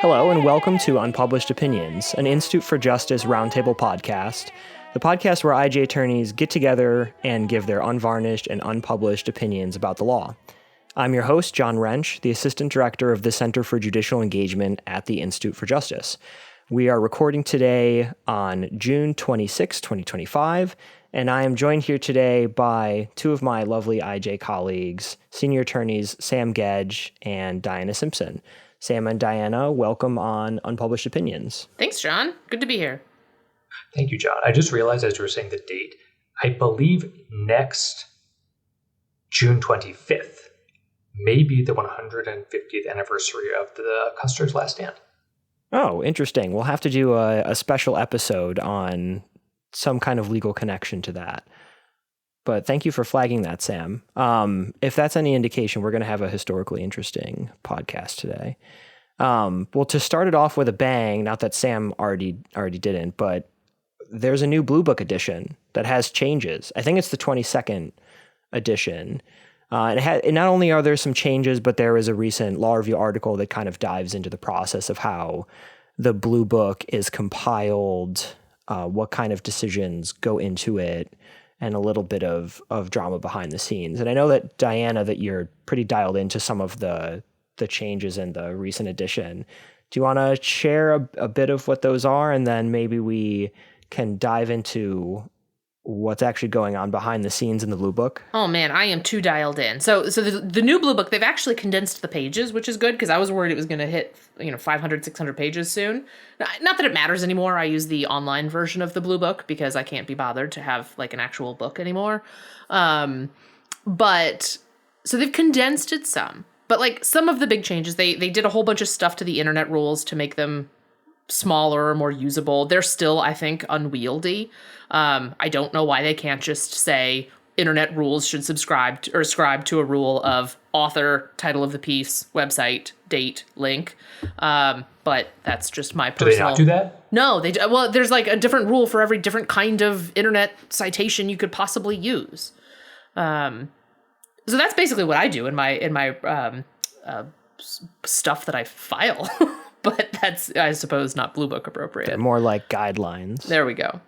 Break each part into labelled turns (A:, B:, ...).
A: Hello and welcome to Unpublished Opinions, an Institute for Justice roundtable podcast, the podcast where IJ attorneys get together and give their unvarnished and unpublished opinions about the law. I'm your host, John Wrench, the Assistant Director of the Center for Judicial Engagement at the Institute for Justice. We are recording today on June 26, 2025, and I am joined here today by two of my lovely IJ colleagues, senior attorneys Sam Gedge and Diana Simpson. Sam and Diana, welcome on Unpublished Opinions.
B: Thanks, John. Good to be here.
C: Thank you, John. I just realized as you were saying the date, I believe next June 25th may be the 150th anniversary of the Custer's Last Stand.
A: Oh, interesting. We'll have to do a special episode on some kind of legal connection to that. But thank you for flagging that, Sam. If that's any indication, we're going to have a historically interesting podcast today. Well, to start it off with a bang, not that Sam already didn't, but there's a new Bluebook edition that has changes. I think it's the 22nd edition. And not only are there some changes, but there is a recent law review article that kind of dives into the process of how the Bluebook is compiled, what kind of decisions go into it, and a little bit of drama behind the scenes. And I know that, Diana, that you're pretty dialed into some of the changes in the recent edition. Do you want to share a bit of what those are, and then maybe we can dive into what's actually going on behind the scenes in the Bluebook?
B: Oh man, I am too dialed in. So the new Bluebook, they've actually condensed the pages, which is good because I was worried it was going to hit 500, 600 pages soon. Not that it matters anymore. I use the online version of the Bluebook because I can't be bothered to have like an actual book anymore. But so they've condensed it some. But like some of the big changes, they did a whole bunch of stuff to the internet rules to make them smaller or more usable. They're still, I think, unwieldy. I don't know why they can't just say internet rules should ascribe to a rule of author, title of the piece, website, date, link. But that's just my personal...
C: Do they not do that?
B: No, they do. Well, there's like a different rule for every different kind of internet citation you could possibly use. So that's basically what I do in my stuff that I file. But that's, I suppose, not Bluebook appropriate.
A: They're more like guidelines.
B: There we go.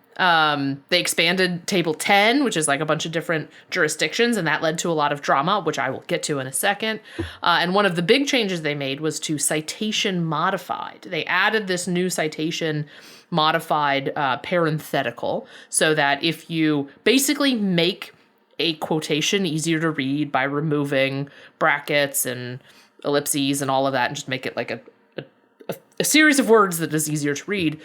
B: They expanded Table 10, which is like a bunch of different jurisdictions, and that led to a lot of drama, which I will get to in a second. And one of the big changes they made was to citation modified. They added this new citation modified parenthetical, so that if you basically make a quotation easier to read by removing brackets and ellipses and all of that, and just make it like a series of words that is easier to read,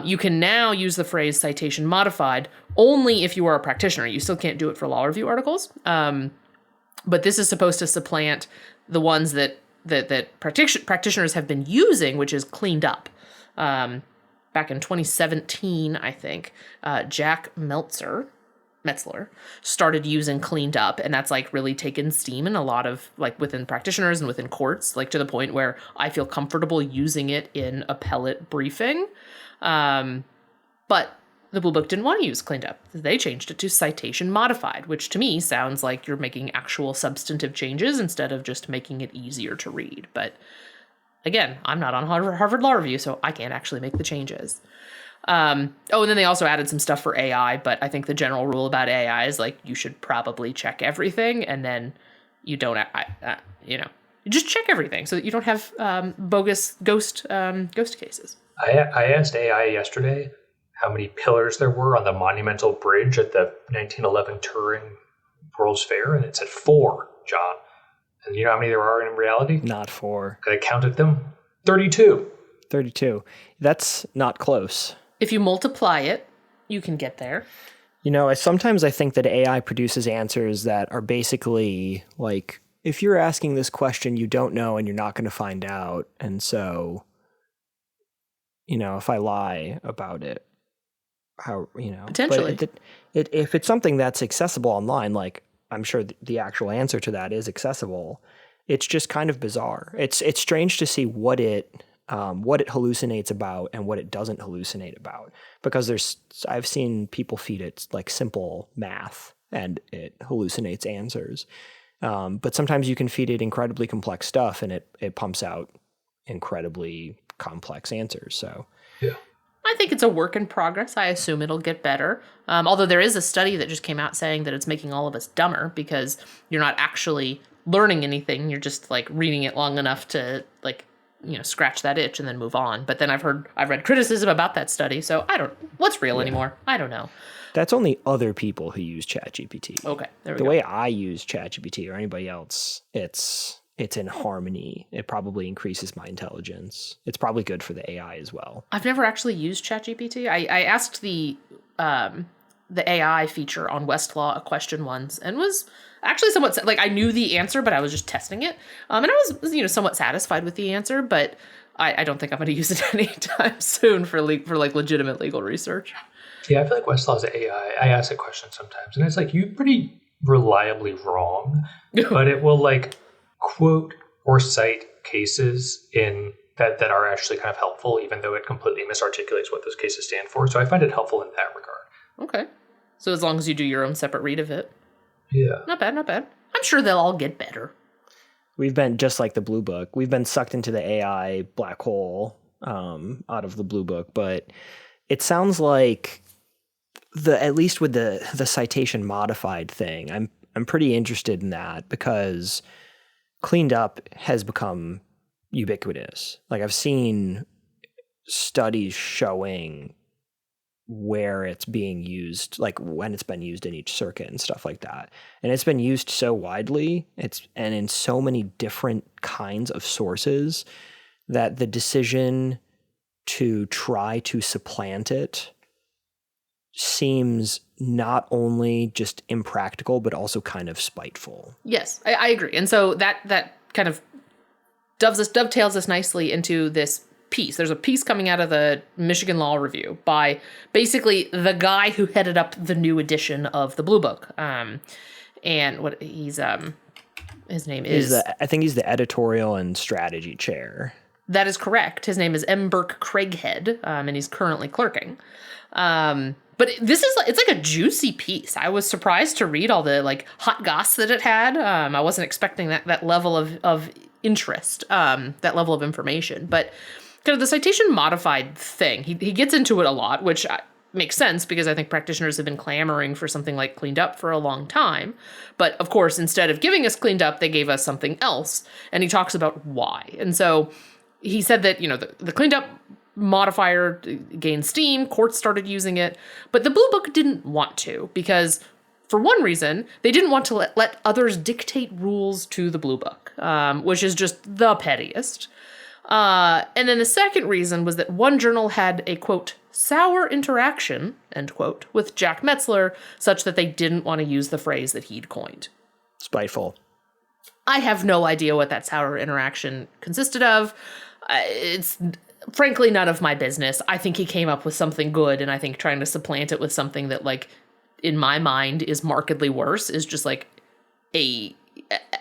B: you can now use the phrase citation modified only if you are a practitioner. You still can't do it for law review articles. But this is supposed to supplant the ones that practitioners have been using, which is cleaned up. Back in 2017, I think, Jack Metzler started using cleaned up, and that's like really taken steam in a lot of like within practitioners and within courts, like to the point where I feel comfortable using it in appellate briefing. But the Bluebook didn't want to use cleaned up. They changed it to citation modified, which to me sounds like you're making actual substantive changes instead of just making it easier to read. But again, I'm not on Harvard Law Review, so I can't actually make the changes. And then they also added some stuff for AI, but I think the general rule about AI is like you should probably check everything, and then you don't, you just check everything so that you don't have bogus ghost cases.
C: I asked AI yesterday how many pillars there were on the monumental bridge at the 1911 Turing World's Fair, and it said 4, John. And you know how many there are in reality?
A: Not 4.
C: I counted them. 32.
A: 32. That's not close.
B: If you multiply it, you can get there.
A: Sometimes I think that AI produces answers that are basically like, if you're asking this question, you don't know and you're not going to find out. And so, if I lie about it,
B: Potentially.
A: But if it's something that's accessible online, like I'm sure the actual answer to that is accessible, it's just kind of bizarre. It's strange to see what it hallucinates about and what it doesn't hallucinate about, because I've seen people feed it like simple math and it hallucinates answers. But sometimes you can feed it incredibly complex stuff and it pumps out incredibly complex answers. So
C: Yeah.
B: I think it's a work in progress. I assume it'll get better. Although there is a study that just came out saying that it's making all of us dumber because you're not actually learning anything. You're just like reading it long enough to like, scratch that itch and then move on. But then I've read criticism about that study. So what's real anymore? I don't know.
A: that's only other people who use ChatGPT.
B: Okay, there we
A: The
B: go.
A: way I use ChatGPT or anybody else, it's in harmony. It probably increases my intelligence. It's probably good for the AI as well.
B: I've never actually used ChatGPT. I asked the AI feature on Westlaw a question once and was actually somewhat like I knew the answer, but I was just testing it. And I was somewhat satisfied with the answer, but I don't think I'm going to use it anytime soon for like legitimate legal research.
C: Yeah, I feel like Westlaw's AI. I ask a question sometimes, and it's like you're pretty reliably wrong, but it will like quote or cite cases in that are actually kind of helpful, even though it completely misarticulates what those cases stand for. So I find it helpful in that regard.
B: Okay. So as long as you do your own separate read of it.
C: Yeah.
B: Not bad, not bad. I'm sure they'll all get better.
A: We've been, just like the Bluebook, we've been sucked into the AI black hole out of the Bluebook, but it sounds like at least with the citation modified thing, I'm pretty interested in that because cleaned up has become ubiquitous. Like I've seen studies showing where it's being used, like when it's been used in each circuit and stuff like that. And it's been used so widely, and in so many different kinds of sources that the decision to try to supplant it seems not only just impractical, but also kind of spiteful.
B: Yes, I agree. And so that kind of dovetails us nicely into this piece. There's a piece coming out of the Michigan Law Review by basically the guy who headed up the new edition of the Bluebook. And what his name is...
A: I think he's the editorial and strategy chair.
B: That is correct. His name is M. Burke Craighead, and he's currently clerking. But it's like a juicy piece. I was surprised to read all the like hot goss that it had. I wasn't expecting that level of interest, that level of information. But kind of the citation modified thing, he gets into it a lot, which makes sense because I think practitioners have been clamoring for something like cleaned up for a long time. But of course, instead of giving us cleaned up, they gave us something else. And he talks about why. And so he said that, the cleaned up modifier gained steam, courts started using it, but the Bluebook didn't want to because, for one reason, they didn't want to let others dictate rules to the Bluebook, which is just the pettiest. And then the second reason was that one journal had a, quote, sour interaction, end quote, with Jack Metzler, such that they didn't want to use the phrase that he'd coined.
A: Spiteful.
B: I have no idea what that sour interaction consisted of. It's frankly none of my business. I think he came up with something good, and I think trying to supplant it with something that, like, in my mind is markedly worse is just like a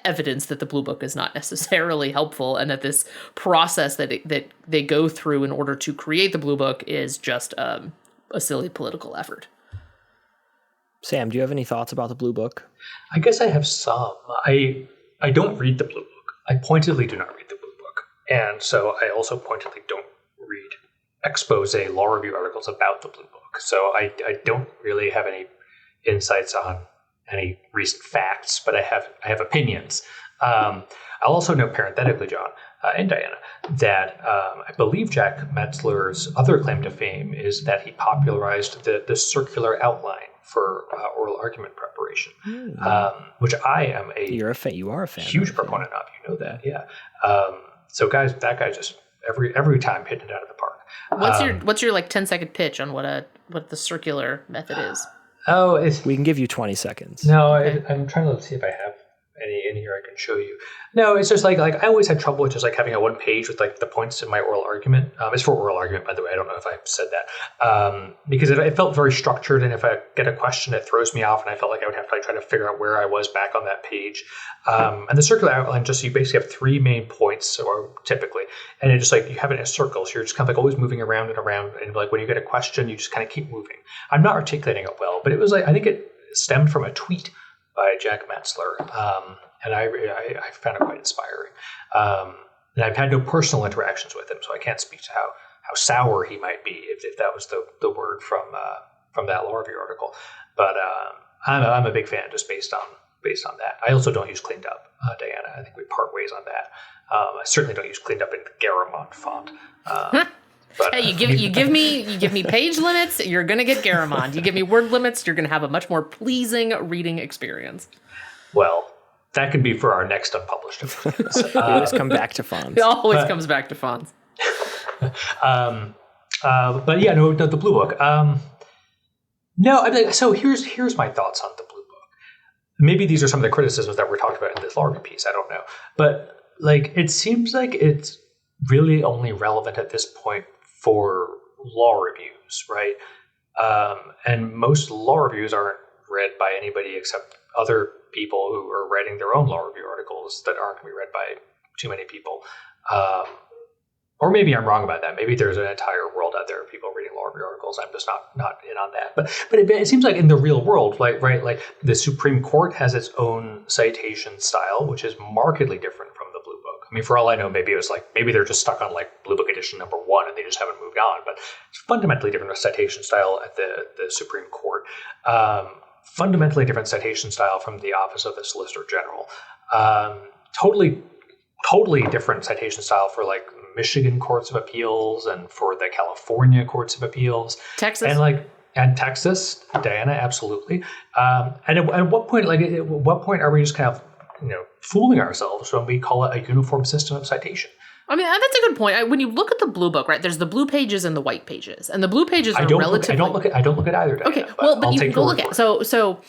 B: evidence that the Bluebook is not necessarily helpful, and that this process that they go through in order to create the Bluebook is just a silly political effort.
A: Sam, do you have any thoughts about the Bluebook?
C: I guess I have some. I don't read the Bluebook. I pointedly do not read the Bluebook. And so I also pointedly don't read expose law review articles about the Bluebook. So I don't really have any insights on any recent facts, but I have opinions. I'll also note parenthetically, John and Diana, that I believe Jack Metzler's other claim to fame is that he popularized the circular outline for oral argument preparation, which I am
A: you are a fan.
C: Huge proponent of. You know that, yeah. So guys, that guy just every time hitting it out of the park.
B: What's your like 10-second pitch on what the circular method is?
A: We can give you 20 seconds.
C: No,
B: okay.
C: I'm trying to see if I have any in here I can show you. No, it's just like I always had trouble with just like having a one page with like the points in my oral argument. It's for oral argument, by the way. I don't know if I said that because it felt very structured, and if I get a question, it throws me off, and I felt like I would have to like, try to figure out where I was back on that page. And the circular outline, just so you basically have three main points, or typically, and it just like you have it in a circle, so you're just kind of like always moving around and around, and like when you get a question, you just kind of keep moving. I'm not articulating it well, but it was like I think it stemmed from a tweet by Jack Metzler, and I found it quite inspiring. And I've had no personal interactions with him, so I can't speak to how sour he might be, if that was the word from that law review article. But I'm a big fan just based on that. I also don't use cleaned up, Diana. I think we part ways on that. I certainly don't use cleaned up in the Garamond font. But,
B: hey, you give me page limits, you're gonna get Garamond. You give me word limits, you're gonna have a much more pleasing reading experience.
C: Well, that could be for our next Unpublished.
A: We always come back to fonts.
B: It always comes back to fonts.
C: But yeah, no, the Blue Book. No, I mean, so here's my thoughts on the Blue Book. Maybe these are some of the criticisms that we're talking about in this law review piece. I don't know, but like it seems like it's really only relevant at this point for law reviews, right? And most law reviews aren't read by anybody except other people who are writing their own law review articles that aren't going to be read by too many people. Or maybe I'm wrong about that. Maybe there's an entire world out there of people reading law review articles. I'm just not in on that. But it seems like in the real world, like the Supreme Court has its own citation style, which is markedly different from the Blue Book. I mean, for all I know, maybe they're just stuck on like Blue Book edition number 1 and they just haven't moved on. But it's fundamentally different citation style at the Supreme Court. Fundamentally different citation style from the Office of the Solicitor General. Totally different citation style for like Michigan courts of appeals and for the California courts of appeals,
B: Texas,
C: and Texas, Diana, absolutely. And at what point are we just kind of fooling ourselves when we call it a uniform system of citation?
B: I mean, that's a good point. When you look at the Blue Book, right? There's the blue pages and the white pages, and the blue pages are relatively.
C: I don't look at either. Diana,
B: okay, but you can go look at so.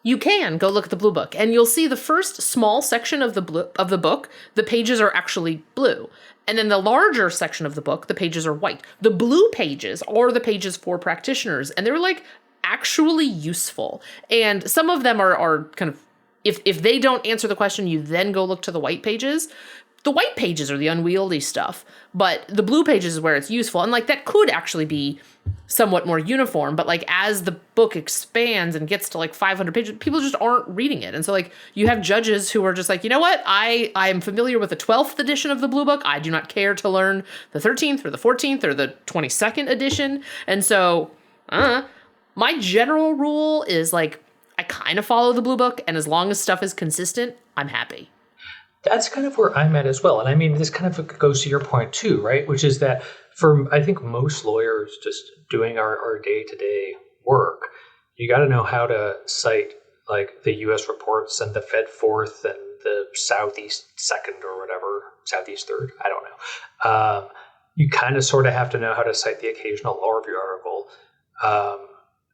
B: You can go look at the Blue Book, and you'll see the first small section of the book. The pages are actually blue, and then the larger section of the book, the pages are white. The blue pages are the pages for practitioners, and they're like actually useful. And some of them are kind of if they don't answer the question, you then go look to the white pages. The white pages are the unwieldy stuff, but the blue pages is where it's useful. And like that could actually be somewhat more uniform, but like as the book expands and gets to like 500 pages, people just aren't reading it. And so like you have judges who are just like, you know what? I am familiar with the 12th edition of the Blue Book. I do not care to learn the 13th or the 14th or the 22nd edition. And so my general rule is like, I kind of follow the Blue Book, and as long as stuff is consistent, I'm happy.
C: That's kind of where I'm at as well. And I mean, this kind of goes to your point too, right? Which is that for, I think, most lawyers just doing our day-to-day work, you got to know how to cite like the U.S. reports and the Fed Fourth and the Southeast Second or whatever, Southeast Third, I don't know. You kind of sort of have to know how to cite the occasional law review article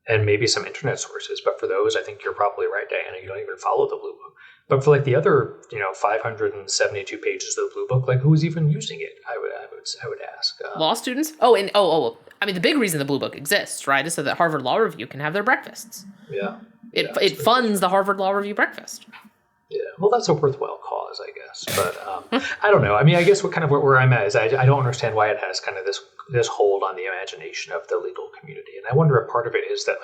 C: and maybe some internet sources. But for those, I think you're probably right, Diana. You don't even follow the Blue Book. But for like the other, 572 pages of the Blue Book, like who's even using it? I would ask.
B: Law students. I mean, the big reason the Blue Book exists, right, is so that Harvard Law Review can have their breakfasts.
C: Yeah.
B: It funds the Harvard Law Review breakfast.
C: Yeah. Well, that's a worthwhile cause, I guess. But I don't know. I mean, I guess where I'm at is I don't understand why it has kind of this hold on the imagination of the legal community. And I wonder if part of it is that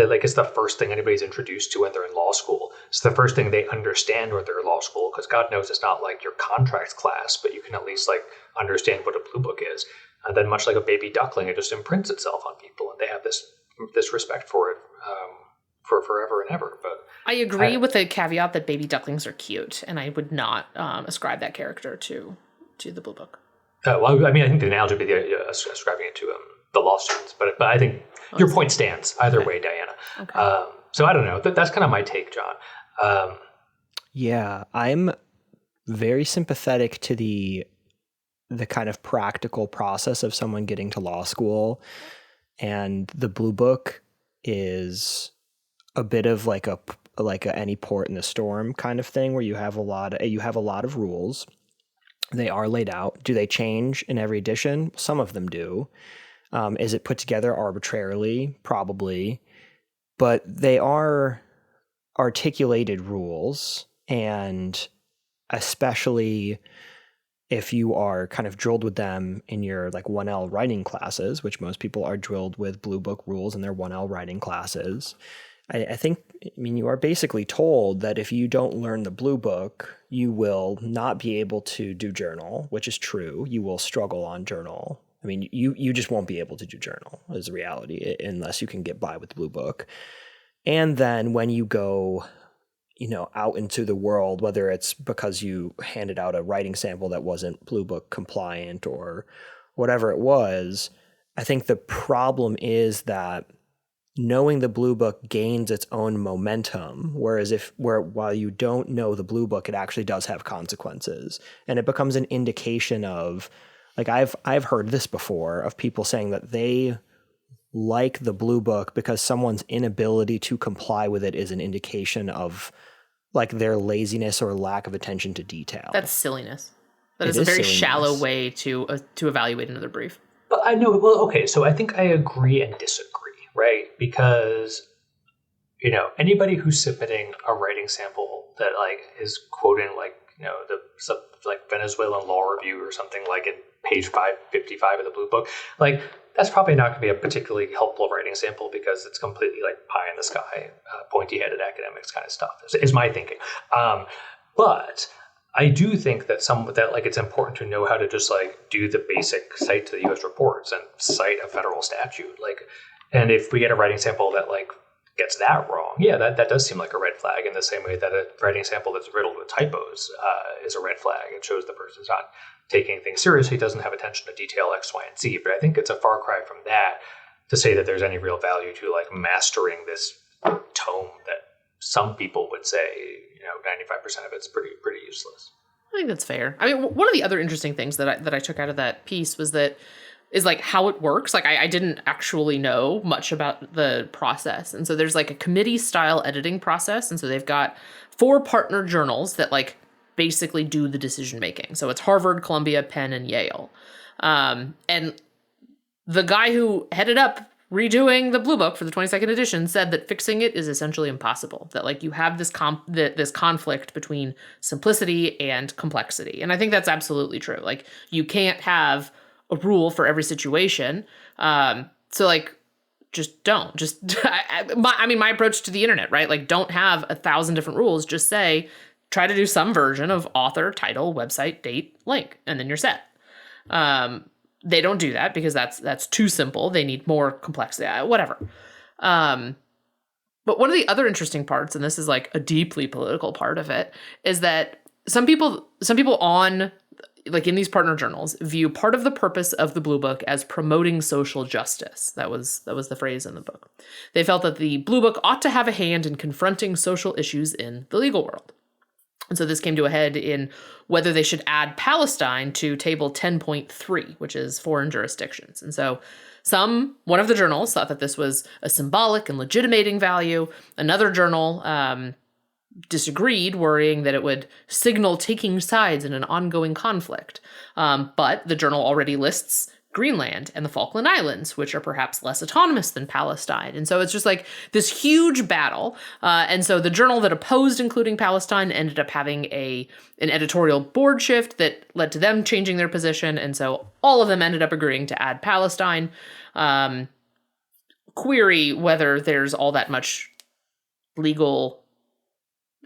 C: like it's the first thing anybody's introduced to when they're in law school. It's the first thing they understand when they're in law school, because God knows it's not like your contracts class, but you can at least like understand what a Blue Book is. And then much like a baby duckling, it just imprints itself on people, and they have this respect for it for forever and ever. But
B: I agree with the caveat that baby ducklings are cute, and I would not ascribe that character to the Blue Book.
C: Well, I mean, I think the analogy would be ascribing it to the law students, but I think your point stands either way, Diana. Okay. So I don't know. That's kind of my take, John.
A: Yeah, I'm very sympathetic to the kind of practical process of someone getting to law school, and the Blue Book is a bit of like a any port in the storm kind of thing, where you have a lot of rules. They are laid out. Do they change in every edition? Some of them do. Is it put together arbitrarily? Probably. But they are articulated rules, and especially if you are kind of drilled with them in your like 1L writing classes, which most people are drilled with Blue Book rules in their 1L writing classes, I think, I mean, you are basically told that if you don't learn the Blue Book, you will not be able to do journal, which is true. You will struggle on journal. I mean, you just won't be able to do journal is the reality unless you can get by with the Blue Book. And then when you go, out into the world, whether it's because you handed out a writing sample that wasn't Blue Book compliant or whatever it was, I think the problem is that knowing the Blue Book gains its own momentum, whereas while you don't know the Blue Book, it actually does have consequences, and it becomes an indication of, like, I've heard this before of people saying that they like the Blue Book because someone's inability to comply with it is an indication of like their laziness or lack of attention to detail.
B: That's silliness. That is a very shallow way to evaluate another brief.
C: But I know, well, okay, so I think I agree and disagree, right? Because, anybody who's submitting a writing sample that like is quoting like, the Venezuelan law review or something like in page 555 of the Blue Book, like that's probably not going to be a particularly helpful writing sample because it's completely like pie in the sky, pointy-headed academics kind of stuff is my thinking. But I do think that it's important to know how to just like do the basic cite to the U.S. reports and cite a federal statute. And if we get a writing sample that like gets that wrong, yeah, that does seem like a red flag. In the same way that a writing sample that's riddled with typos is a red flag. It shows the person's not taking things seriously, doesn't have attention to detail X, Y, and Z. But I think it's a far cry from that to say that there's any real value to like mastering this tome that some people would say, 95% of it's pretty useless.
B: I think that's fair. I mean, one of the other interesting things that I took out of that piece was like how it works. Like I didn't actually know much about the process. And so there's like a committee style editing process. And so they've got 4 partner journals that like basically do the decision making. So it's Harvard, Columbia, Penn, and Yale. And the guy who headed up redoing the Blue Book for the 22nd edition said that fixing it is essentially impossible, that like you have this this conflict between simplicity and complexity. And I think that's absolutely true. Like you can't have a rule for every situation. So like, just don't. My approach to the internet, right? Like don't have 1,000 different rules. Just say, try to do some version of author, title, website, date, link, and then you're set. They don't do that because that's too simple. They need more complexity, whatever. But one of the other interesting parts, and this is like a deeply political part of it, is that some people on like in these partner journals view part of the purpose of the Blue Book as promoting social justice. That was the phrase in the book. They felt that the Blue Book ought to have a hand in confronting social issues in the legal world. And so this came to a head in whether they should add Palestine to table 10.3, which is foreign jurisdictions. And so one of the journals thought that this was a symbolic and legitimating value. Another journal disagreed, worrying that it would signal taking sides in an ongoing conflict. But the journal already lists Greenland and the Falkland Islands, which are perhaps less autonomous than Palestine. And so it's just like this huge battle. And so the journal that opposed including Palestine ended up having an editorial board shift that led to them changing their position. And so all of them ended up agreeing to add Palestine. Query whether there's all that much legal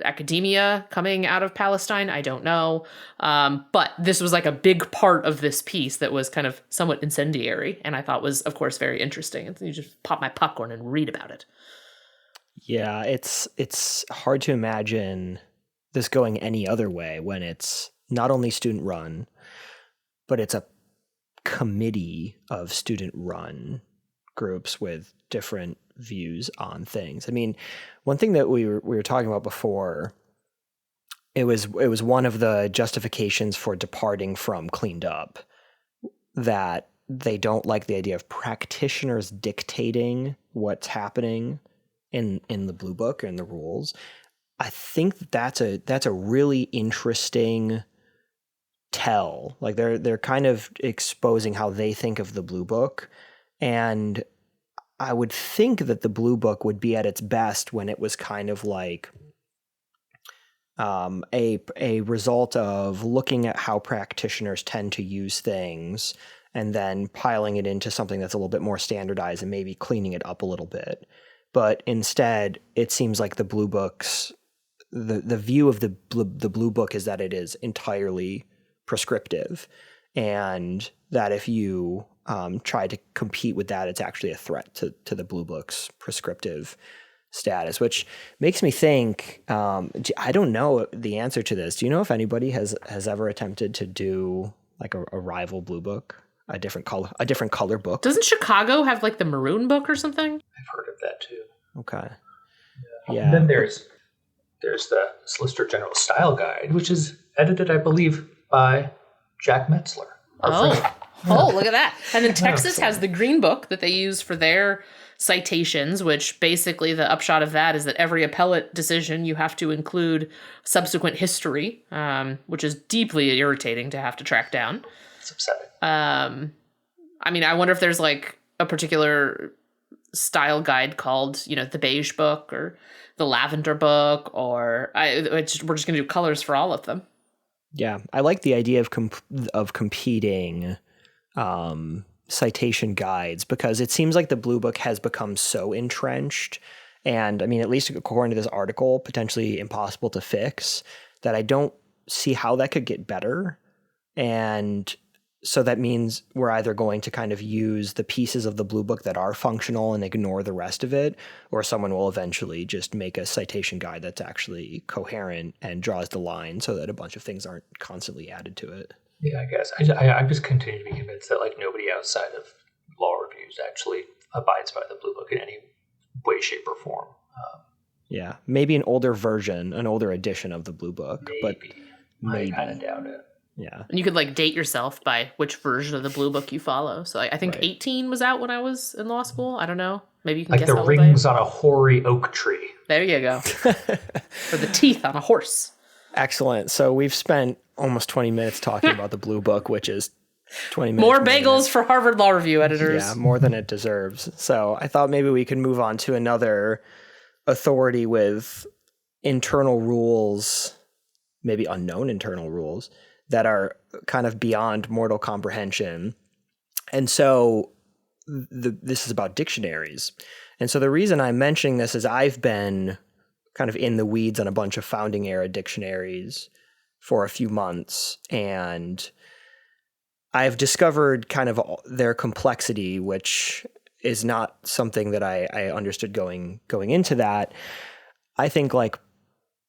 B: academia coming out of Palestine. I don't know. But this was like a big part of this piece that was kind of somewhat incendiary, and I thought was, of course, very interesting. And you just pop my popcorn and read about it.
A: Yeah, it's hard to imagine this going any other way when it's not only student run, but it's a committee of student run groups with different views on things. I mean, one thing that we were talking about before, it was one of the justifications for departing from cleaned up, that they don't like the idea of practitioners dictating what's happening in the Blue Book and the rules. I think that's a really interesting tell. Like they're kind of exposing how they think of the Blue Book, and I would think that the Blue Book would be at its best when it was kind of like a result of looking at how practitioners tend to use things and then piling it into something that's a little bit more standardized and maybe cleaning it up a little bit. but instead it seems like the Blue Book's the view of the Blue Book is that it is entirely prescriptive, and that if you try to compete with that, it's actually a threat to the Blue Book's prescriptive status, which makes me think, I don't know the answer to this. Do you know if anybody has ever attempted to do like a rival Blue Book, a different color book?
B: Doesn't Chicago have like the maroon book or something?
C: I've heard of that too.
A: Okay.
C: Yeah. And then there's the Solicitor General Style Guide, which is edited, I believe, by Jack Metzler.
B: Oh, look at that. And then Texas has the Green Book that they use for their citations, which basically the upshot of that is that every appellate decision you have to include subsequent history, which is deeply irritating to have to track down.
C: It's upsetting.
B: I mean, I wonder if there's like a particular style guide called, the beige book or the lavender book, or we're just going to do colors for all of them.
A: Yeah, I like the idea of competing citation guides, because it seems like the Blue Book has become so entrenched, and I mean, at least according to this article, potentially impossible to fix, that I don't see how that could get better. And so that means we're either going to kind of use the pieces of the Blue Book that are functional and ignore the rest of it, or someone will eventually just make a citation guide that's actually coherent and draws the line so that a bunch of things aren't constantly added to it.
C: Yeah, I guess. I just continue to be convinced that like nobody outside of law reviews actually abides by the Blue Book in any way, shape, or form.
A: Yeah, maybe an older version, an older edition of the Blue Book, but maybe.
C: I kind of doubt it.
A: Yeah.
B: And you could like date yourself by which version of the Blue Book you follow. So I think 18 was out when I was in law school. I don't know. Maybe you can guess
C: like the rings on a hoary oak tree.
B: There you go. Or the teeth on a horse.
A: Excellent. So we've spent almost 20 minutes talking about the Blue Book, which is 20 minutes.
B: More bagels for Harvard Law Review editors.
A: Yeah, more than it deserves. So I thought maybe we could move on to another authority with internal rules, maybe unknown internal rules, that are kind of beyond mortal comprehension. And so this is about dictionaries. And so the reason I'm mentioning this is I've been kind of in the weeds on a bunch of founding era dictionaries for a few months, and I've discovered kind of their complexity, which is not something that I understood going into that. I think like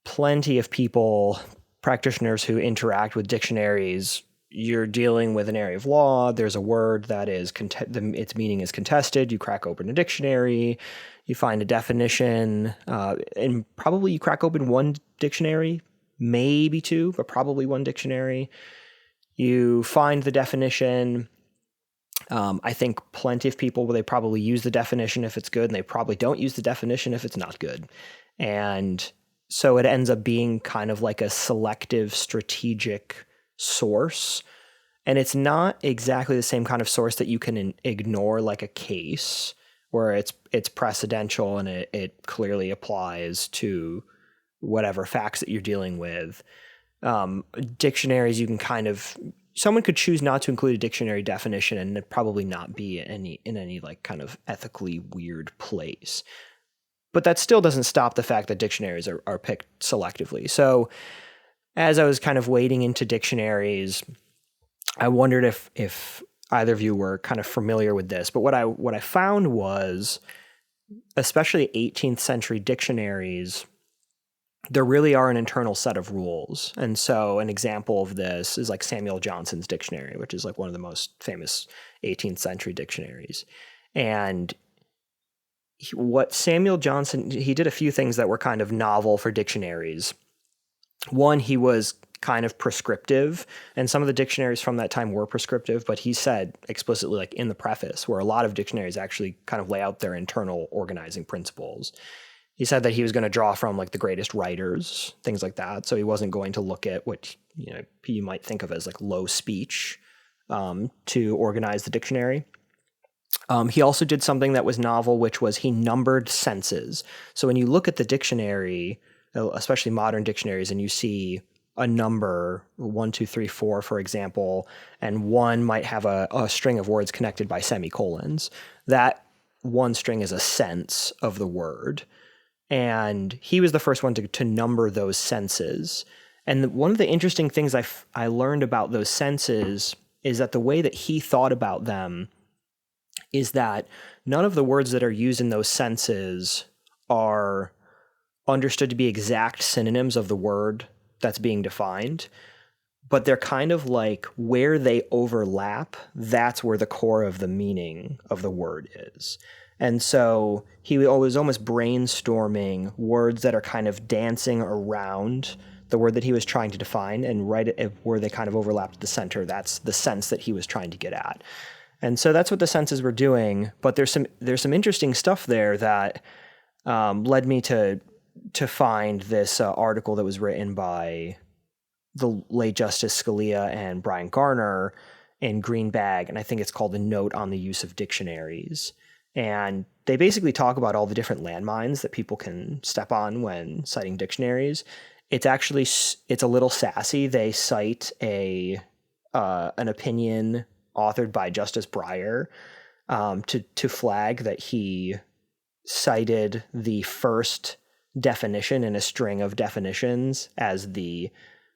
A: plenty of people, practitioners who interact with dictionaries, you're dealing with an area of law. There's a word that is its meaning is contested. You crack open a dictionary, you find a definition, and probably you crack open one dictionary, maybe two, but probably one dictionary. You find the definition. I think plenty of people, they probably use the definition if it's good, and they probably don't use the definition if it's not good. And so it ends up being kind of like a selective strategic source. And it's not exactly the same kind of source that you can ignore, like a case where it's precedential and it clearly applies to whatever facts that you're dealing with. Dictionaries, you can someone could choose not to include a dictionary definition and it probably not be in any like kind of ethically weird place. But that still doesn't stop the fact that dictionaries are picked selectively. So as I was kind of wading into dictionaries, I wondered if either of you were kind of familiar with this. But what I found was, especially 18th century dictionaries, there really are an internal set of rules. And so an example of this is like Samuel Johnson's dictionary, which is like one of the most famous 18th century dictionaries. And what Samuel Johnson, he did a few things that were kind of novel for dictionaries. One, he was kind of prescriptive, and some of the dictionaries from that time were prescriptive, but he said explicitly, like in the preface, where a lot of dictionaries actually kind of lay out their internal organizing principles. He said that he was going to draw from like the greatest writers, things like that. So he wasn't going to look at what you might think of as like low speech to organize the dictionary. He also did something that was novel, which was he numbered senses. So when you look at the dictionary, especially modern dictionaries, and you see a number 1, 2, 3, 4, for example, and one might have a string of words connected by semicolons, that one string is a sense of the word. And he was the first one to number those senses. And one of the interesting things I learned about those senses is that the way that he thought about them is that none of the words that are used in those senses are understood to be exact synonyms of the word that's being defined, but they're kind of like where they overlap, that's where the core of the meaning of the word is. And so he was almost brainstorming words that are kind of dancing around the word that he was trying to define, and right at where they kind of overlapped at the center, that's the sense that he was trying to get at. And so that's what the senses were doing. But there's some interesting stuff there that led me to find this article that was written by the late Justice Scalia and Brian Garner in Green Bag, and I think it's called A Note on the Use of Dictionaries. And they basically talk about all the different landmines that people can step on when citing dictionaries. It's a little sassy. They cite an opinion authored by Justice Breyer to flag that he cited the first definition in a string of definitions as the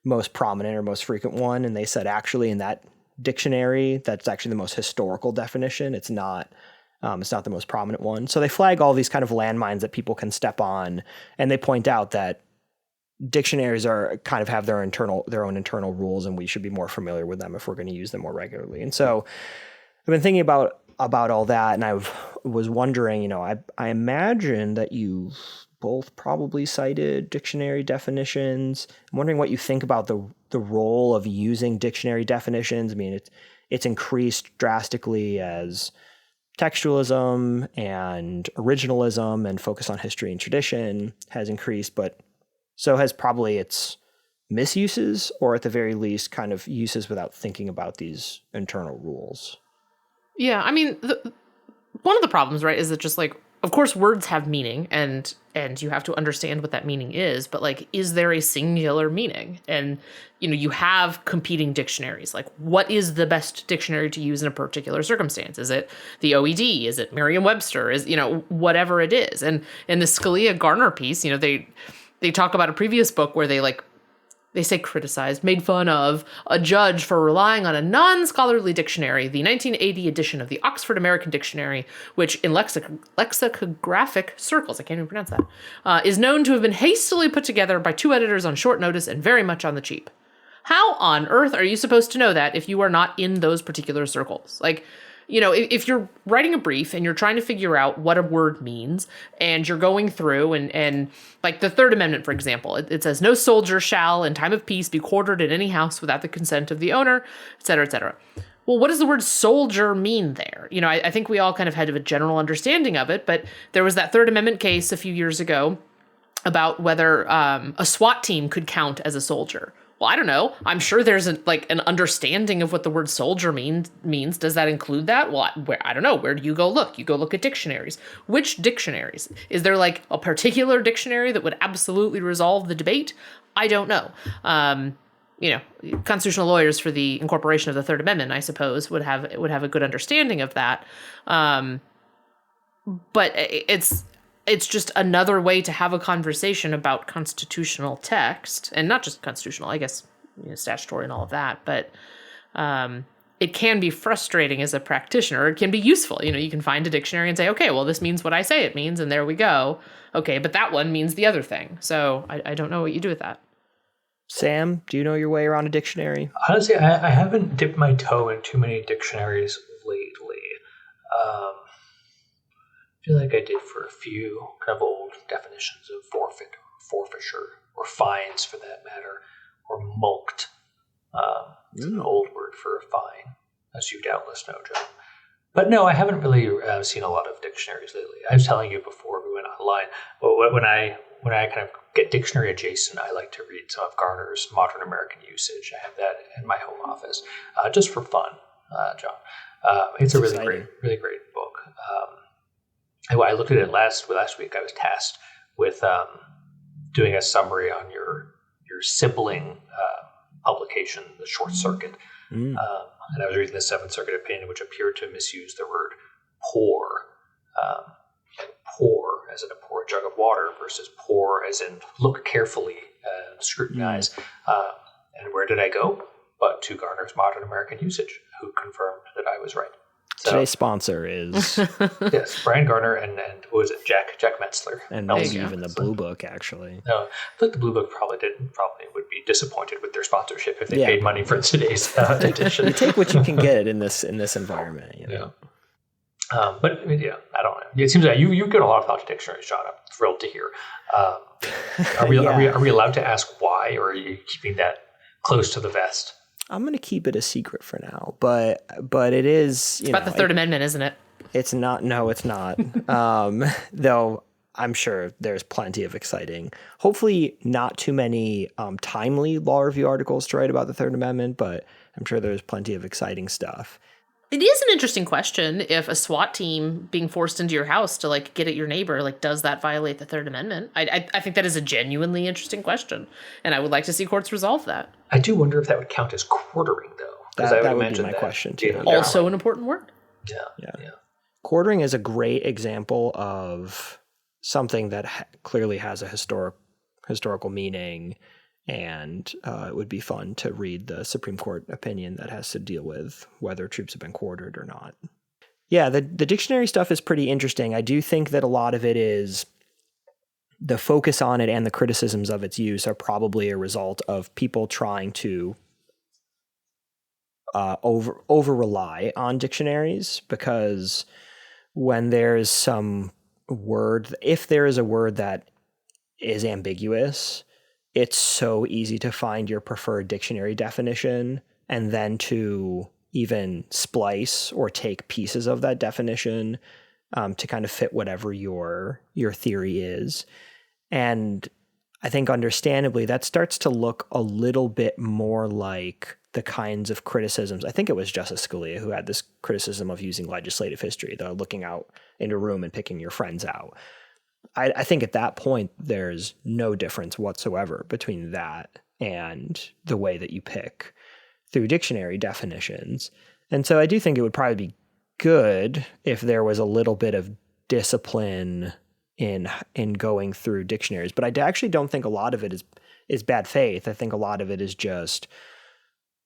A: most prominent or most frequent one. And they said, actually, in that dictionary, that's actually the most historical definition. It's not the most prominent one. So they flag all these kind of landmines that people can step on. And they point out that dictionaries are kind of have their own internal rules, and we should be more familiar with them if we're going to use them more regularly. And so I've been thinking about all that, and I was wondering, I imagine that you both probably cited dictionary definitions. I'm wondering what you think about the role of using dictionary definitions. I mean, it's increased drastically as textualism and originalism and focus on history and tradition has increased, but so has probably its misuses, or at the very least kind of uses without thinking about these internal rules.
B: Yeah, I mean, one of the problems, right, is that just like, of course, words have meaning, and you have to understand what that meaning is, but like, is there a singular meaning? And, you have competing dictionaries. Like, what is the best dictionary to use in a particular circumstance? Is it the OED? Is it Merriam-Webster? Is, whatever it is. And in the Scalia-Garner piece, they talk about a previous book where they say criticized, made fun of a judge for relying on a non-scholarly dictionary, the 1980 edition of the Oxford American Dictionary, which in lexicographic circles, I can't even pronounce that, is known to have been hastily put together by two editors on short notice and very much on the cheap. How on earth are you supposed to know that if you are not in those particular circles? Like, if you're writing a brief and you're trying to figure out what a word means, and you're going through and like the Third Amendment, for example, it says no soldier shall in time of peace be quartered in any house without the consent of the owner, et cetera, et cetera. Well, what does the word soldier mean there? I think we all kind of had a general understanding of it, but there was that Third Amendment case a few years ago about whether a SWAT team could count as a soldier. Well, I don't know. I'm sure there's an understanding of what the word soldier means. Does that include that? Well, I don't know. Where do you go look? You go look at dictionaries. Which dictionaries? Is there like a particular dictionary that would absolutely resolve the debate? I don't know. Constitutional lawyers for the incorporation of the Third Amendment, I suppose, would have a good understanding of that. But it's just another way to have a conversation about constitutional text, and not just constitutional, I guess, statutory and all of that. But it can be frustrating as a practitioner. It can be useful. You can find a dictionary and say, okay, well, this means what I say it means, and there we go. Okay, but that one means the other thing. So I don't know what you do with that.
A: Sam, do you know your way around a dictionary?
C: Honestly, I haven't dipped my toe in too many dictionaries lately. I feel like I did for a few kind of old definitions of forfeit, or forfeiture, or fines for that matter, or mulct. It's an old word for a fine, as you doubtless know, John. But no, I haven't really seen a lot of dictionaries lately. I was telling you before we went online, when I kind of get dictionary adjacent, I like to read some of Garner's Modern American Usage. I have that in my home office, just for fun, John. It's a really great book. I looked at it last week. I was tasked with doing a summary on your sibling publication, The Short Circuit. And I was reading the Seventh Circuit opinion, which appeared to misuse the word poor and pour as in a pour a jug of water versus pour as in look carefully and scrutinize. And where did I go? But to Garner's Modern American Usage, who confirmed that I was right. So,
A: Today's sponsor is
C: yes, Brian Garner and what was it, Jack Metzler.
A: and
B: There
A: maybe
B: you go.
A: even the Bluebook, actually.
C: No, I think the Bluebook probably would be disappointed with their sponsorship if they paid money for today's edition.
A: You take what you can get in this environment. You know?
C: Yeah. But I mean, I don't know. It seems like you get a lot of thought to dictionaries, John. I'm thrilled to hear. Are we allowed to ask why, or are you keeping that close to the vest?
A: I'm going to keep it a secret for now, but it is.
B: It's about the Third Amendment, isn't it?
A: It's not. No, it's not. Though I'm sure there's plenty of exciting, hopefully not too many timely law review articles to write about the Third Amendment, but I'm sure there's plenty of exciting stuff.
B: It is an interesting question if a SWAT team being forced into your house to like get at your neighbor, like does that violate the Third Amendment? I think that is a genuinely interesting question, and I would like to see courts resolve that.
C: I do wonder if that would count as quartering, though.
A: That would be my question too.
B: Also an important word.
C: Yeah.
A: Quartering is a great example of something that clearly has a historical meaning, and it would be fun to read the Supreme Court opinion that has to deal with whether troops have been quartered or not. Yeah, the dictionary stuff is pretty interesting. I do think that a lot of it is the focus on it and the criticisms of its use are probably a result of people trying to over rely on dictionaries, because when there's some word, if there is a word that is ambiguous, it's so easy to find your preferred dictionary definition and then to even splice or take pieces of that definition to kind of fit whatever your theory is. And I think understandably that starts to look a little bit more like the kinds of criticisms. I think it was Justice Scalia who had this criticism of using legislative history, the looking out into a room and picking your friends out. I think at that point, there's no difference whatsoever between that and the way that you pick through dictionary definitions. And so I do think it would probably be good if there was a little bit of discipline in going through dictionaries. But I actually don't think a lot of it is bad faith. I think a lot of it is just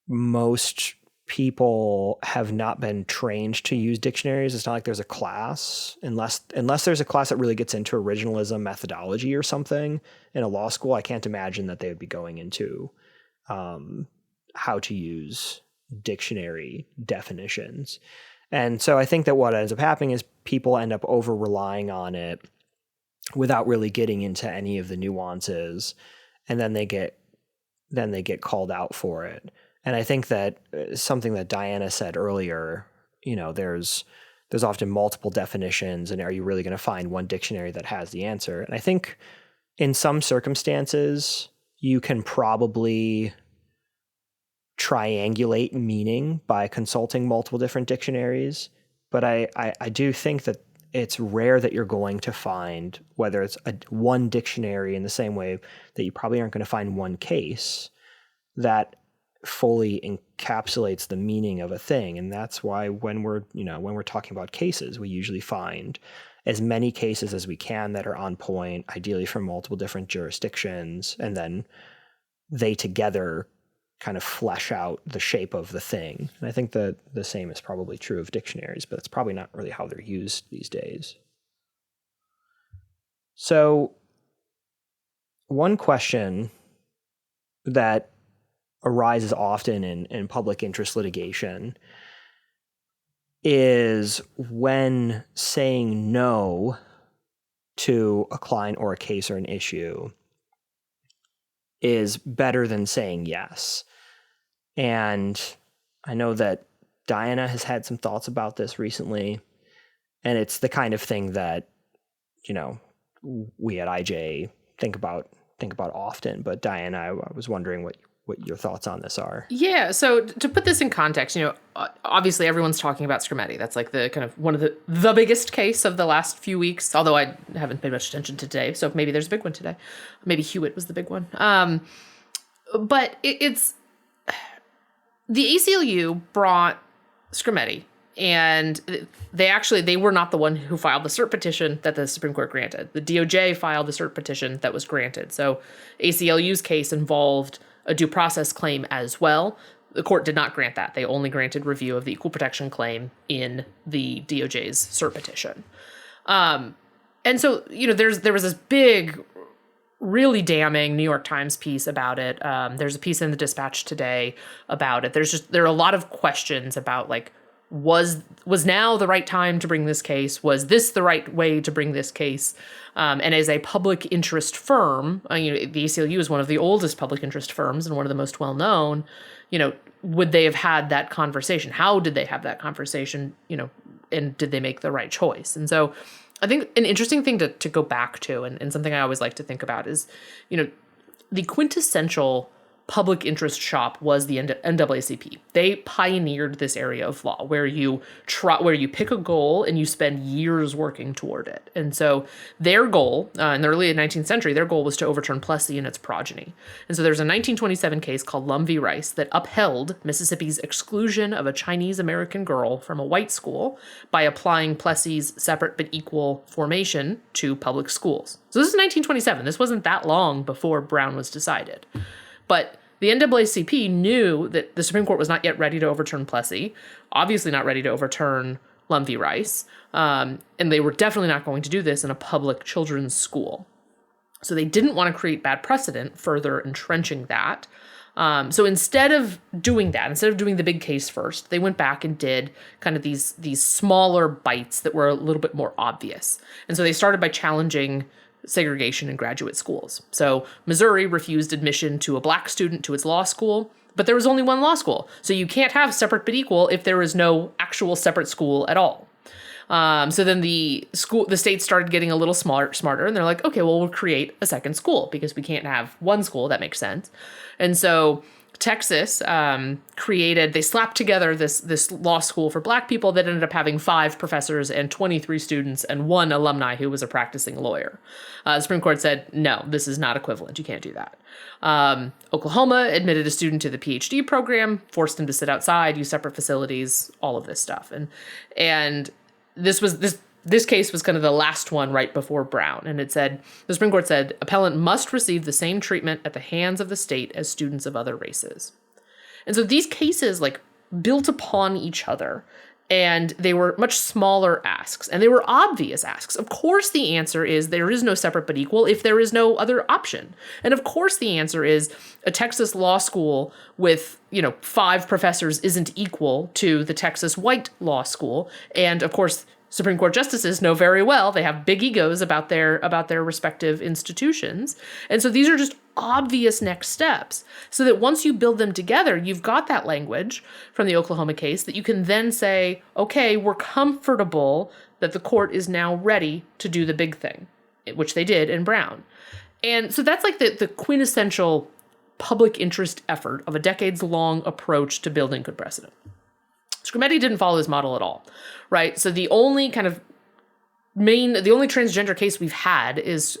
A: most people have not been trained to use dictionaries. It's not like there's a class, unless there's a class that really gets into originalism methodology or something in a law school. I can't imagine that they would be going into how to use dictionary definitions. And so I think that what ends up happening is people end up over relying on it without really getting into any of the nuances, and then they get called out for it. And I think that something that Diana said earlier, there's often multiple definitions, and are you really going to find one dictionary that has the answer? And I think in some circumstances, you can probably triangulate meaning by consulting multiple different dictionaries. But I do think that it's rare that you're going to find, whether it's one dictionary in the same way that you probably aren't going to find one case that fully encapsulates the meaning of a thing. And that's why when we're talking about cases, we usually find as many cases as we can that are on point, ideally from multiple different jurisdictions, and then they together kind of flesh out the shape of the thing. And I think that the same is probably true of dictionaries, but it's probably not really how they're used these days. So one question that arises often in public interest litigation is when saying no to a client or a case or an issue is better than saying yes. And I know that Diana has had some thoughts about this recently, and it's the kind of thing that, we at IJ think about often. But Diana, I was wondering what your thoughts on this are.
B: Yeah, so to put this in context, obviously everyone's talking about Skrmetti. That's like the kind of one of the biggest case of the last few weeks, although I haven't paid much attention to today, so maybe there's a big one today. Maybe Hewitt was the big one. But it's... The ACLU brought Skrmetti And they were not the one who filed the cert petition that the Supreme Court granted. The DOJ filed the cert petition that was granted. So ACLU's case involved a due process claim as well. The court did not grant that. They only granted review of the equal protection claim in the DOJ's cert petition. And so, there was this big, really damning New York Times piece about it. There's a piece in the Dispatch today about it. There are a lot of questions about, like, was now the right time to bring this case? Was this the right way to bring this case? And as a public interest firm, the ACLU is one of the oldest public interest firms and one of the most well-known, would they have had that conversation? How did they have that conversation, and did they make the right choice? And so I think an interesting thing to go back to, and something I always like to think about is, the quintessential public interest shop was the NAACP. They pioneered this area of law where you pick a goal and you spend years working toward it. And so their goal, in the early 19th century, their goal was to overturn Plessy and its progeny. And so there's a 1927 case called Lum v. Rice that upheld Mississippi's exclusion of a Chinese American girl from a white school by applying Plessy's separate but equal formation to public schools. So this is 1927. This wasn't that long before Brown was decided. But the NAACP knew that the Supreme Court was not yet ready to overturn Plessy, obviously not ready to overturn Lum v. Rice, and they were definitely not going to do this in a public children's school. So they didn't want to create bad precedent, further entrenching that. So instead of doing that, instead of doing the big case first, they went back and did kind of these smaller bites that were a little bit more obvious. And so they started by challenging segregation in graduate schools. So Missouri refused admission to a black student to its law school, but there was only one law school. So you can't have separate but equal if there is no actual separate school at all. So then the state started getting a little smarter, and they're like, okay, well, we'll create a second school because we can't have one school. That makes sense. And so Texas they slapped together this law school for black people that ended up having 5 professors and 23 students and 1 alumni who was a practicing lawyer. The Supreme Court said, no, this is not equivalent. You can't do that. Oklahoma admitted a student to the PhD program, forced him to sit outside, use separate facilities, all of this stuff. And this case was kind of the last one right before Brown. And the Supreme Court said, appellant must receive the same treatment at the hands of the state as students of other races. And so these cases built upon each other, and they were much smaller asks, and they were obvious asks. Of course, the answer is there is no separate but equal if there is no other option. And of course, the answer is a Texas law school with, 5 professors isn't equal to the Texas white law school. And of course, Supreme Court justices know very well they have big egos about their respective institutions. And so these are just obvious next steps, so that once you build them together, you've got that language from the Oklahoma case that you can then say, okay, we're comfortable that the court is now ready to do the big thing, which they did in Brown. And so that's like the quintessential public interest effort of a decades-long approach to building good precedent. Skrmetti didn't follow this model at all, right? So the only transgender case we've had is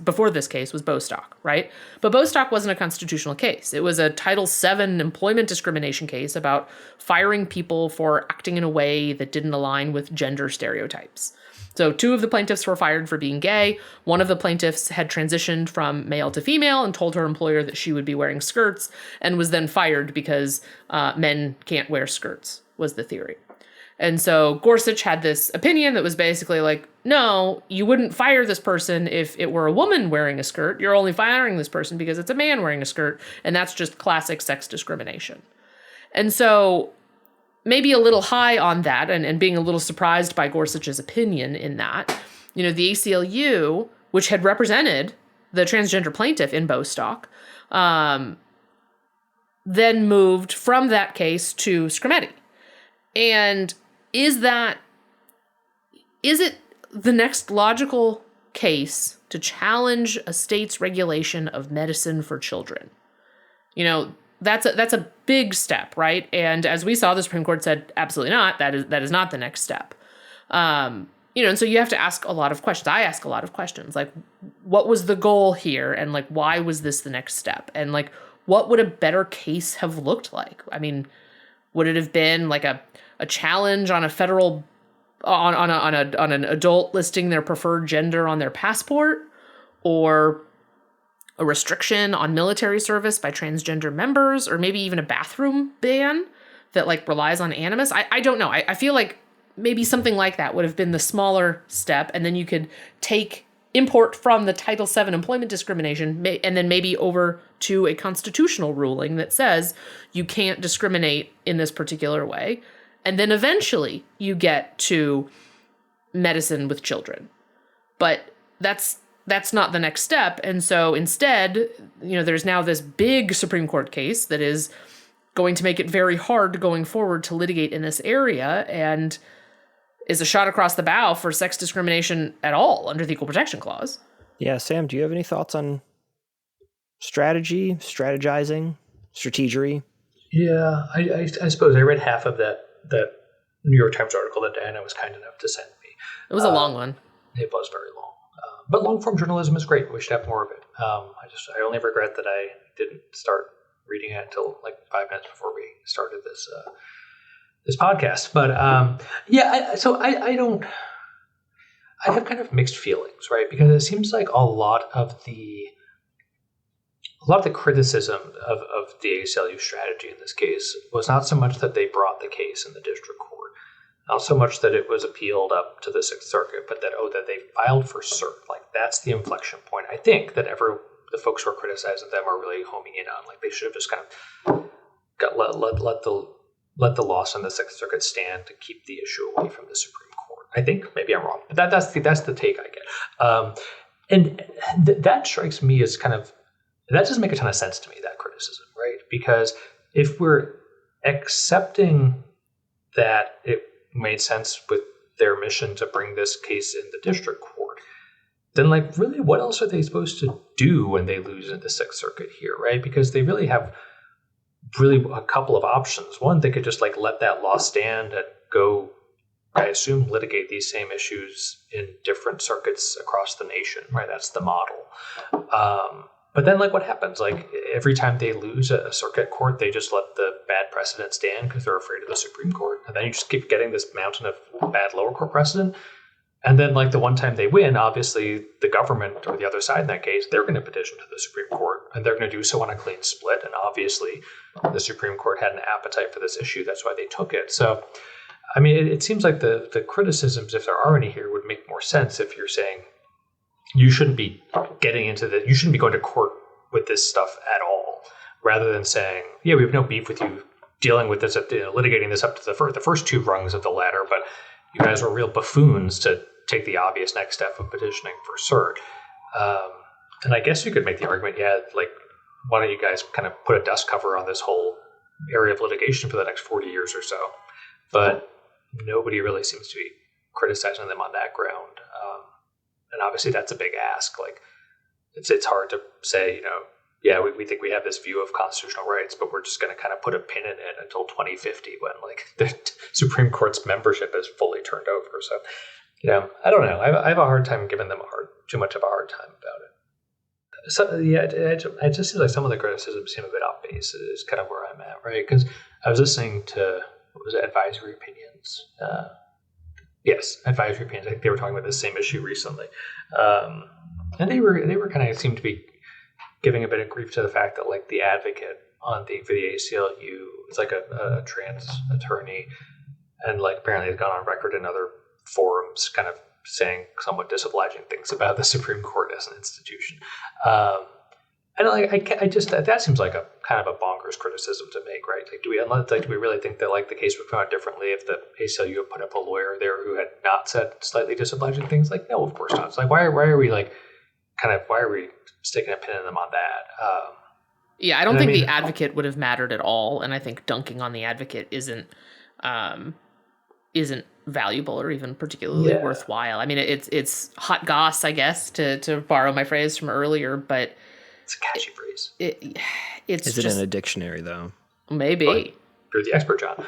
B: before this case was Bostock, right? But Bostock wasn't a constitutional case. It was a Title VII employment discrimination case about firing people for acting in a way that didn't align with gender stereotypes. So 2 of the plaintiffs were fired for being gay. One of the plaintiffs had transitioned from male to female and told her employer that she would be wearing skirts, and was then fired because men can't wear skirts, was the theory. And so Gorsuch had this opinion that was basically like, no, you wouldn't fire this person if it were a woman wearing a skirt. You're only firing this person because it's a man wearing a skirt, and that's just classic sex discrimination. And so maybe a little high on that, and being a little surprised by Gorsuch's opinion in that, the ACLU, which had represented the transgender plaintiff in Bostock, then moved from that case to Skrmetti. And is it the next logical case to challenge a state's regulation of medicine for children? That's a big step, right? And as we saw, the Supreme Court said, absolutely not. That is not the next step. And so you have to ask a lot of questions. I ask a lot of questions, like, what was the goal here? And why was this the next step? And what would a better case have looked like? I mean, would it have been like a a challenge on a federal on an adult listing their preferred gender on their passport, or a restriction on military service by transgender members, or maybe even a bathroom ban that like relies on animus. I don't know. I feel like maybe something like that would have been the smaller step, and then you could import from the Title VII employment discrimination, and then maybe over to a constitutional ruling that says you can't discriminate in this particular way. And then eventually you get to medicine with children. But that's not the next step. And so instead, there's now this big Supreme Court case that is going to make it very hard going forward to litigate in this area, and is a shot across the bow for sex discrimination at all under the Equal Protection Clause.
A: Yeah, Sam, do you have any thoughts on strategizing, strategery?
C: Yeah, I suppose I read half of that New York Times article that Diana was kind enough to send me.
B: It was a long one.
C: It was very long. But long-form journalism is great. We should have more of it. I only regret that I didn't start reading it until like 5 minutes before we started this podcast. But I have kind of mixed feelings, right? Because it seems like a lot of the criticism of the ACLU strategy in this case was not so much that they brought the case in the district court, not so much that it was appealed up to the Sixth Circuit, but that they filed for cert. Like, that's the inflection point. I think that the folks who are criticizing them are really homing in on. Like, they should have just kind of let the loss on the Sixth Circuit stand to keep the issue away from the Supreme Court. I think maybe I'm wrong, but that's the take I get. And that strikes me as that doesn't make a ton of sense to me, that criticism, right? Because if we're accepting that it made sense with their mission to bring this case in the district court, then like really what else are they supposed to do when they lose in the Sixth Circuit here, right? Because they really have a couple of options. One, they could just like let that law stand and go, I assume, litigate these same issues in different circuits across the nation, right? That's the model. But then, like, what happens? Like, every time they lose a circuit court, they just let the bad precedent stand because they're afraid of the Supreme Court. And then you just keep getting this mountain of bad lower court precedent. And then, like, the one time they win, obviously, the government or the other side in that case, they're going to petition to the Supreme Court. And they're going to do so on a clean split. And obviously, the Supreme Court had an appetite for this issue. That's why they took it. So, I mean, it seems like the criticisms, if there are any here, would make more sense if you're saying, you shouldn't be you shouldn't be going to court with this stuff at all, rather than saying, yeah, we have no beef with you dealing with this, litigating this up to the first two rungs of the ladder, but you guys were real buffoons to take the obvious next step of petitioning for cert. And I guess you could make the argument, like, why don't you guys kind of put a dust cover on this whole area of litigation for the next 40 years or so? But nobody really seems to be criticizing them on that ground. And obviously that's a big ask. Like, it's hard to say, we think we have this view of constitutional rights, but we're just going to kind of put a pin in it until 2050 when like the Supreme Court's membership is fully turned over. So, I don't know. I have a hard time giving them too much of a hard time about it. So it just seems like some of the criticisms seem a bit off base. Is kind of where I'm at, right? Because I was listening to advisory opinions. Yes, advisory opinions. I think they were talking about the same issue recently, and they were kind of seemed to be giving a bit of grief to the fact that like the advocate for the ACLU is like a trans attorney, and like apparently has gone on record in other forums, kind of saying somewhat disobliging things about the Supreme Court as an institution. And I just that seems like a kind of a bonkers criticism to make, right? Like, do we really think that like the case would come out differently if the ACLU had put up a lawyer there who had not said slightly disobliging things? Like, no, of course not. It's like why are we sticking a pin in them on that?
B: I don't think the advocate would have mattered at all, and I think dunking on the advocate isn't valuable or even particularly worthwhile. I mean, it's hot goss, I guess, to borrow my phrase from earlier, but
C: it's a catchy phrase.
B: Is
A: it in a dictionary, though?
B: Maybe.
C: Oh, you're the expert, John.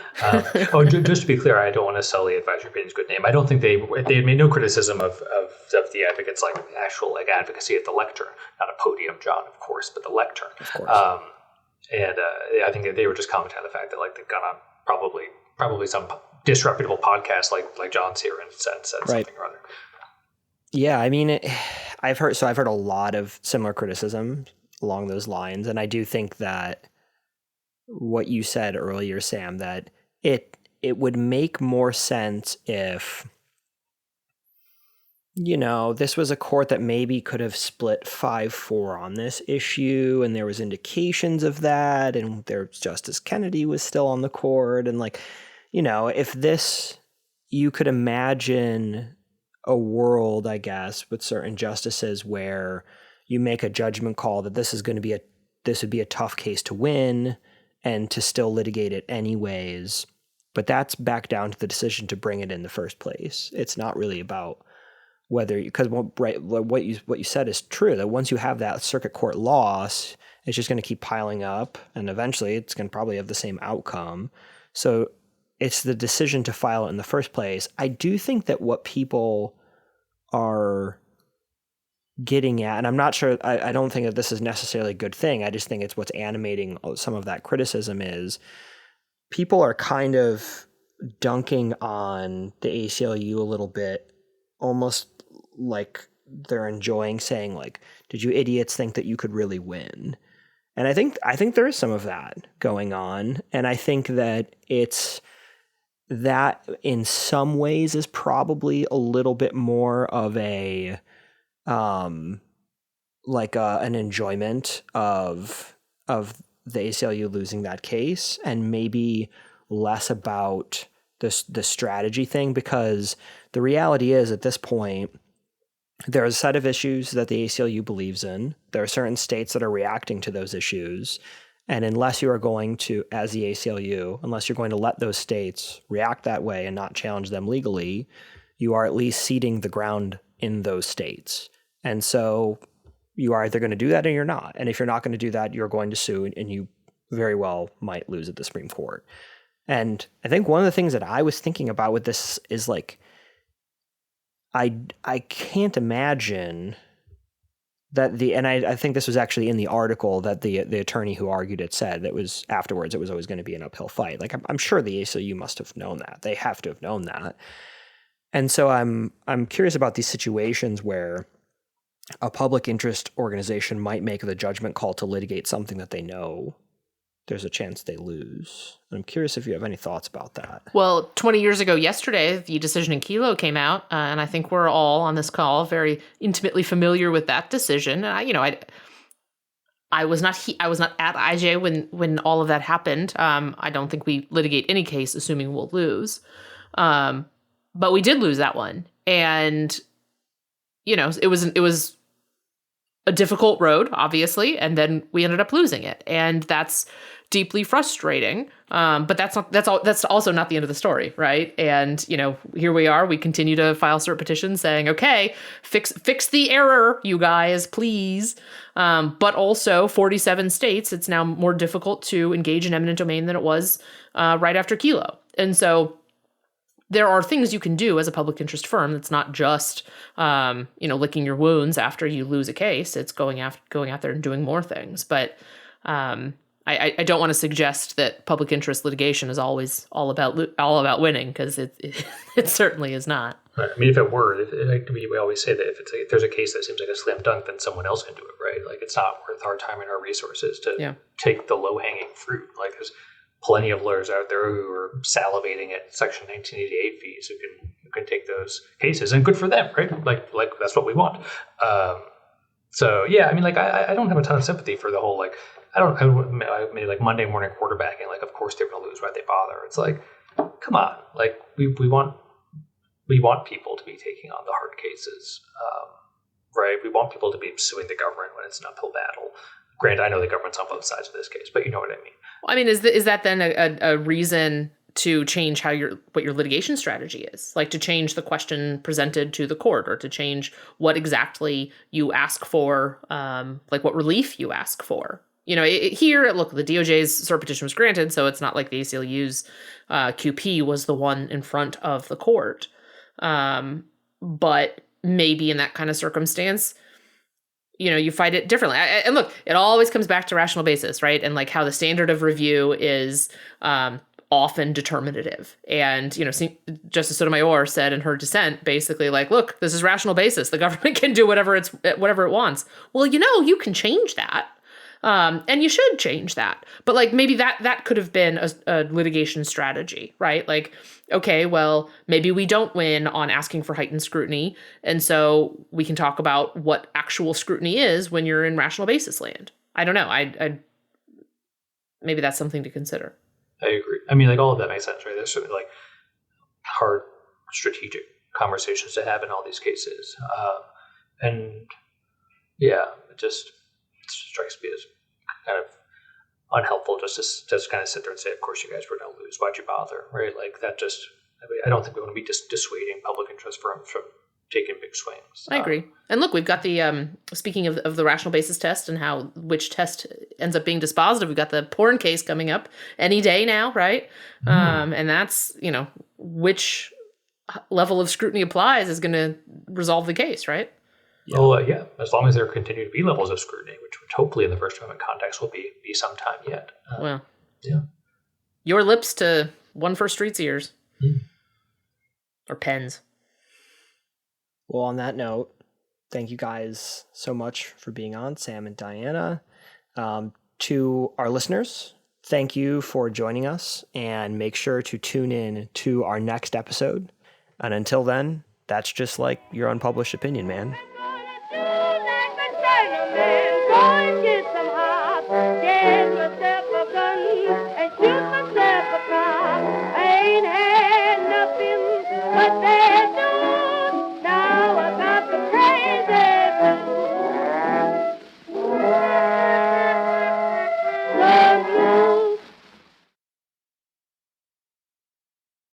C: Just to be clear, I don't want to sully advisory opinion's good name. I don't think they had made no criticism of the advocates, like actual like advocacy at the lectern, not a podium, John, of course, but the lectern.
A: Of course.
C: And I think that they were just commenting on the fact that like they've gone on probably some disreputable podcast like John's here and said
A: Right.
C: something or other.
A: Yeah, I mean, I've heard a lot of similar criticism along those lines, and I do think that what you said earlier, Sam, that it would make more sense if, you know, this was a court that maybe could have split 5-4 on this issue, and there was indications of that, and Justice Kennedy was still on the court, and like, you know, if this, you could imagine a world, I guess, with certain justices where you make a judgment call that this would be a tough case to win and to still litigate it anyways. But that's back down to the decision to bring it in the first place. It's not really about whether, because what you said is true, that once you have that circuit court loss, it's just going to keep piling up, and eventually it's going to probably have the same outcome. So it's the decision to file it in the first place. I do think that what people are getting at, and I'm not sure, I don't think that this is necessarily a good thing. I just think it's what's animating some of that criticism is people are kind of dunking on the ACLU a little bit, almost like they're enjoying saying like, did you idiots think that you could really win? And I think there is some of that going on. And I think that that in some ways is probably a little bit more of an enjoyment of the ACLU losing that case, and maybe less about the strategy thing, because the reality is at this point, there are a set of issues that the ACLU believes in. There are certain states that are reacting to those issues. And unless you are going to, as the ACLU, unless you're going to let those states react that way and not challenge them legally, you are at least ceding the ground in those states. And so you are either going to do that or you're not. And if you're not going to do that, you're going to sue, and you very well might lose at the Supreme Court. And I think one of the things that I was thinking about with this is like, I can't imagine that and I think this was actually in the article that the attorney who argued it said that was afterwards, it was always going to be an uphill fight. Like I'm sure the ACLU must have known that. They have to have known that. And so I'm curious about these situations where a public interest organization might make the judgment call to litigate something that they know there's a chance they lose. I'm curious if you have any thoughts about that.
B: Well, 20 years ago yesterday, the decision in Kelo came out, and I think we're all on this call very intimately familiar with that decision. And I was not at IJ when all of that happened. I don't think we litigate any case assuming we'll lose, but we did lose that one, and it was a difficult road, obviously, and then we ended up losing it, and that's deeply frustrating. But that's also not the end of the story, right? And here we are. We continue to file cert petitions saying, "Okay, fix the error, you guys, please." But also, 47 states, it's now more difficult to engage in eminent domain than it was right after Kelo, and so there are things you can do as a public interest firm. That's not just, licking your wounds after you lose a case. It's going out there and doing more things. But I don't want to suggest that public interest litigation is always all about winning, because it certainly is not.
C: Right. I mean, if it were, we always say that if there's a case that seems like a slam dunk, then someone else can do it, right? Like it's not worth our time and our resources to take the low hanging fruit. Like there's plenty of lawyers out there who are salivating at Section 1988 fees who can take those cases, and good for them, right? Like that's what we want. So yeah, I mean, like I don't have a ton of sympathy for the whole I mean, like Monday morning quarterbacking. Like, of course they're going to lose. Why'd they bother? It's like, come on. Like we want people to be taking on the hard cases, right? We want people to be suing the government when it's an uphill battle. Granted, I know the government's on both sides of this case, but you know what I mean.
B: I mean, is that then a reason to change what your litigation strategy is? Like to change the question presented to the court, or to change what exactly you ask for, like what relief you ask for? Here, look, the DOJ's cert petition was granted, so it's not like the ACLU's QP was the one in front of the court. But maybe in that kind of circumstance, you fight it differently. And look, it always comes back to rational basis, right? And like how the standard of review is often determinative. And, Justice Sotomayor said in her dissent, basically like, look, this is rational basis. The government can do whatever it wants. Well, you can change that. And you should change that. But like maybe that could have been a litigation strategy, right? Like, okay, well, maybe we don't win on asking for heightened scrutiny. And so we can talk about what actual scrutiny is when you're in rational basis land. I don't know. I maybe that's something to consider.
C: I agree. I mean, like all of that makes sense, right? There's certainly like hard strategic conversations to have in all these cases. And yeah, it just strikes me as kind of unhelpful just to kind of sit there and say, of course you guys were going to lose. Why'd you bother? Right? Like that just, I don't think we want to be dissuading public interest from taking big swings.
B: I agree. And look, we've got the, speaking of the rational basis test and which test ends up being dispositive, we've got the porn case coming up any day now, right? And that's, which level of scrutiny applies is going to resolve the case, right?
C: Yeah. Well, yeah, as long as there continue to be levels of scrutiny, which hopefully in the First Amendment context will be some time yet.
B: Well,
C: yeah.
B: Your lips to one First Street's ears. Or pens.
A: Well, on that note, thank you guys so much for being on, Sam and Diana. To our listeners, thank you for joining us, and make sure to tune in to our next episode. And until then, that's just like your unpublished opinion, man.